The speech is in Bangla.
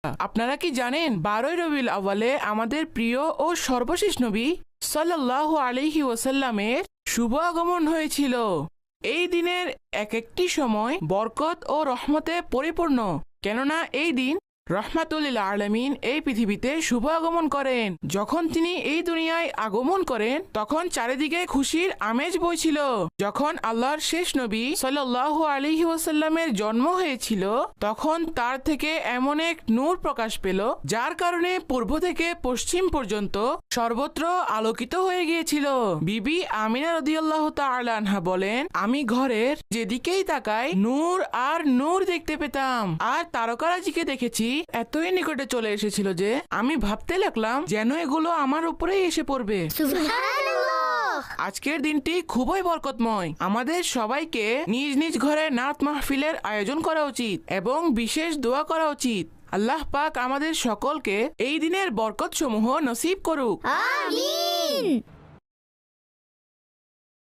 আপনারা কি জানেন 12ই রবিউল আউয়ালে আমাদের প্রিয় ও সর্বশেষ নবী সাল্লাল্লাহু আলাইহি ওয়াসাল্লামের শুভ আগমন হয়েছিল। এই দিনের এক একটি সময় বরকত ও রহমতে পরিপূর্ণ, কেননা এই দিন রহমাতুল আলামিন এই পৃথিবীতে শুভ আগমন করেন। যখন তিনি এই দুনিয়ায় আগমন করেন তখন চারিদিকে খুশির আমেজ বইছিল। যখন আল্লাহর শেষ নবী সাল্লাল্লাহু আলাইহি ওয়াসাল্লামের জন্ম হয়েছিল তখন তার থেকে এমন এক নূর প্রকাশ পেল যার কারণে পূর্ব থেকে পশ্চিম পর্যন্ত সর্বত্র আলোকিত হয়ে গিয়েছিল। বিবি আমিনা রাদিয়াল্লাহু তাআলা আনহা বলেন, আমি ঘরের যেদিকেই তাকাই নূর আর নূর দেখতে পেতাম, আর তারকারাজিকে দেখেছি এতই নিকটে চলে এসেছিল যে আমি ভাবতে লাগলাম যেন এগুলো আমার উপরেই এসে পড়বে। সুবহানাল্লাহ। আজকের দিনটি খুবই বরকতময়। আমাদের সবাইকে নিজ নিজ ঘরে নাত মাহফিলের আয়োজন করা উচিত এবং বিশেষ দোয়া করা উচিত। আল্লাহ পাক আমাদের সকলকে এই দিনের বরকত সমূহ নসিব করুক। আমিন।